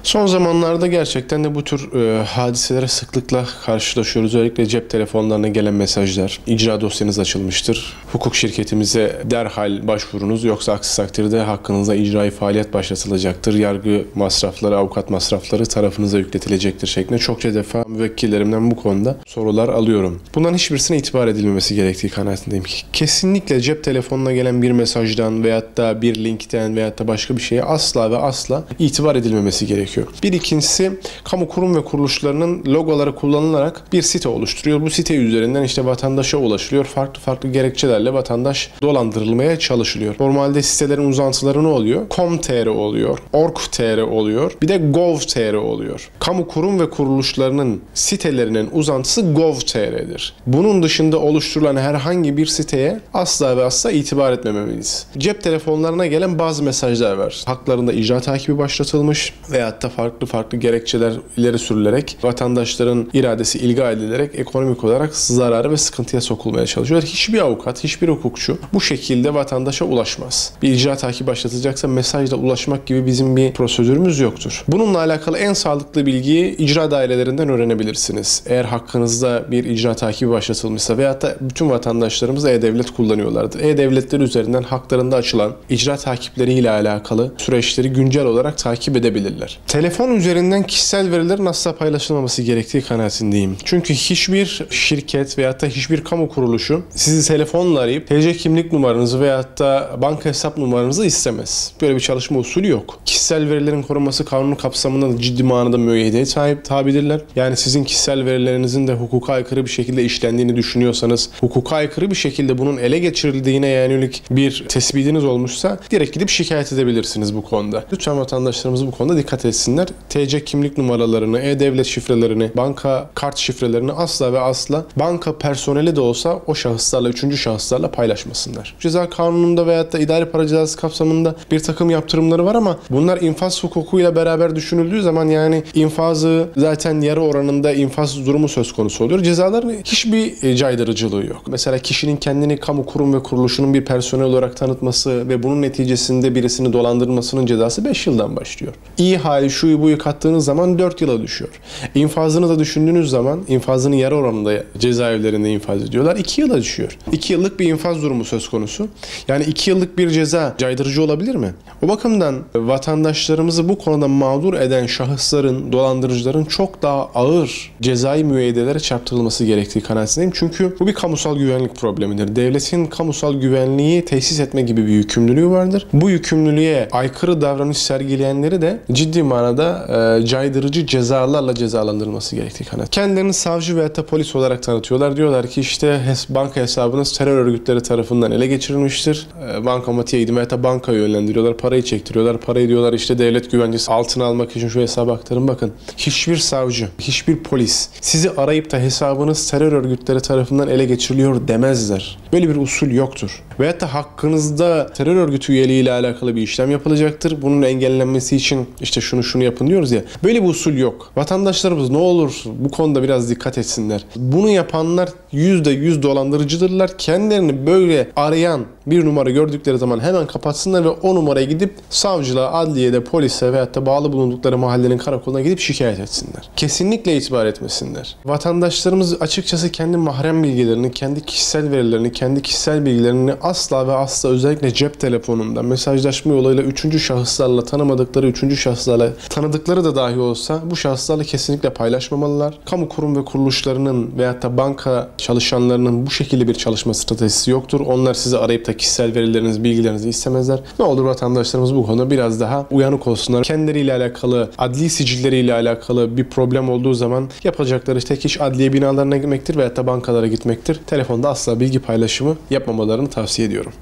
Son zamanlarda gerçekten de bu tür hadiselere sıklıkla karşılaşıyoruz. Özellikle cep telefonlarına gelen mesajlar, icra dosyanız açılmıştır, hukuk şirketimize derhal başvurunuz, yoksa aksi takdirde hakkınızda icrai faaliyet başlatılacaktır, yargı masrafları, avukat masrafları tarafınıza yükletilecektir şeklinde çokça defa müvekkillerimden bu konuda sorular alıyorum. Bundan hiçbirisine itibar edilmemesi gerektiği kanaatindeyim. Kesinlikle cep telefonuna gelen bir mesajdan veyahut da bir linkten veyahut da başka bir şeye asla ve asla itibar edilmemesi gerekiyor. Bir ikincisi, kamu kurum ve kuruluşlarının logoları kullanılarak bir site oluşturuyor. Bu site üzerinden işte vatandaşa ulaşılıyor. Farklı gerekçelerle vatandaş dolandırılmaya çalışılıyor. Normalde sitelerin uzantıları ne oluyor? Com.tr oluyor, org.tr oluyor, bir de gov.tr oluyor. Kamu kurum ve kuruluşlarının sitelerinin uzantısı gov.tr'dir. Bunun dışında oluşturulan herhangi bir siteye asla ve asla itibar etmemeliyiz. Cep telefonlarına gelen bazı mesajlar var. Haklarında icra takibi başlatılmış veyahut da farklı gerekçeler ileri sürülerek vatandaşların iradesi ilga edilerek ekonomik olarak zarara ve sıkıntıya sokulmaya çalışıyorlar. Hiçbir avukat, hiçbir hukukçu bu şekilde vatandaşa ulaşmaz. Bir icra takibi başlatacaksa mesajla ulaşmak gibi bizim bir prosedürümüz yoktur. Bununla alakalı en sağlıklı bilgiyi icra dairelerinden öğrenebilirsiniz. Eğer hakkınızda bir icra takibi başlatılmışsa veyahut da bütün vatandaşlarımız e-devlet kullanıyorlardır. E-devletler üzerinden haklarında açılan icra takipleriyle alakalı süreçleri güncel olarak takip edebilirler. Telefon üzerinden kişisel verilerin asla paylaşılmaması gerektiği kanaatindeyim. Çünkü hiçbir şirket veyahut da hiçbir kamu kuruluşu sizi telefonla arayıp TC kimlik numaranızı veyahut da banka hesap numaranızı istemez. Böyle bir çalışma usulü yok. Kişisel verilerin korunması kanunu kapsamında da ciddi manada müeyyideye tabidirler. Yani sizin kişisel verilerinizin de hukuka aykırı bir şekilde işlendiğini düşünüyorsanız, hukuka aykırı bir şekilde bunun ele geçirildiğine yönelik bir tespitiniz olmuşsa direkt gidip şikayet edebilirsiniz bu konuda. Lütfen vatandaşlarımız bu konuda dikkat etsinler. TC kimlik numaralarını, e-devlet şifrelerini, banka kart şifrelerini asla ve asla banka personeli de olsa o şahıslarla, üçüncü şahıslarla paylaşmasınlar. Ceza kanununda veyahut da idari para cezası kapsamında bir takım yaptırımları var ama bunlar infaz hukukuyla beraber düşünüldüğü zaman yani infazı zaten yarı oranında infaz durumu söz konusu oluyor. Cezaların hiçbir caydırıcılığı yok. Mesela kişinin kendini kamu kurum ve kuruluşunun bir personel olarak tanıtması ve bunun neticesinde birisini dolandırmasının cezası 5 yıldan başlıyor. İyi hali şuyu buyu kattığınız zaman 4 yıla düşüyor. İnfazını da düşündüğünüz zaman infazını yarı oranında cezaevlerinde infaz ediyorlar. 2 yıla düşüyor. 2 yıllık bir infaz durumu söz konusu. Yani 2 yıllık bir ceza caydırıcı olabilir mi? O bakımdan vatandaşlarımızı bu konuda mağdur eden şahısların, dolandırıcıların çok daha ağır cezai müeyyidelere çarptırılması gerektiği kanaatindeyim. Çünkü bu bir kamusal güvenlik problemidir. Devletin kamusal güvenliği tesis etme gibi bir yükümlülüğü vardır. Bu yükümlülüğe aykırı davranış sergileyenleri de ciddi manada caydırıcı cezalarla cezalandırılması gerektiği kanaat. Kendilerini savcı veyahut da polis olarak tanıtıyorlar. Diyorlar ki işte banka hesabınız terör örgütleri tarafından ele geçirilmiştir. Bankamatiğe gidin veyahut da bankaya yönlendiriyorlar. Parayı çektiriyorlar. Parayı diyorlar işte devlet güvencesi altına almak için şu hesaba aktarın. Bakın hiçbir savcı, hiçbir polis sizi arayıp da hesabınız terör örgütleri tarafından ele geçiriliyor demezler. Böyle bir usul yoktur. Veyahut da hakkınızda terör örgütü üyeliğiyle alakalı bir işlem yapılacaktır. Bunun engellenmesi için işte şunu yapın diyoruz ya. Böyle bir usul yok. Vatandaşlarımız ne olur bu konuda biraz dikkat etsinler. Bunu yapanlar %100 dolandırıcıdırlar. Kendilerini böyle arayan bir numara gördükleri zaman hemen kapatsınlar ve o numaraya gidip savcılığa, adliyede, polise veyahut da bağlı bulundukları mahallenin karakoluna gidip şikayet etsinler. Kesinlikle itibar etmesinler. Vatandaşlarımız açıkçası kendi mahrem bilgilerini, kendi kişisel verilerini, kendi kişisel bilgilerini asla ve asla özellikle cep telefonunda mesajlaşma yoluyla üçüncü şahıslarla tanımadıkları üçüncü şahıslarla tanıdıkları da dahi olsa bu şahıslarla kesinlikle paylaşmamalılar. Kamu kurum ve kuruluşlarının veyahut da banka çalışanlarının bu şekilde bir çalışma stratejisi yoktur. Onlar sizi arayıp da kişisel verilerinizi, bilgilerinizi istemezler. Ne olur vatandaşlarımız bu konuda biraz daha uyanık olsunlar. Kendileriyle alakalı, adli sicilleriyle alakalı bir problem olduğu zaman yapacakları tek iş adliye binalarına gitmektir veyahut da bankalara gitmektir. Telefonda asla bilgi paylaşımı yapmamalarını tavsiye ediyorum.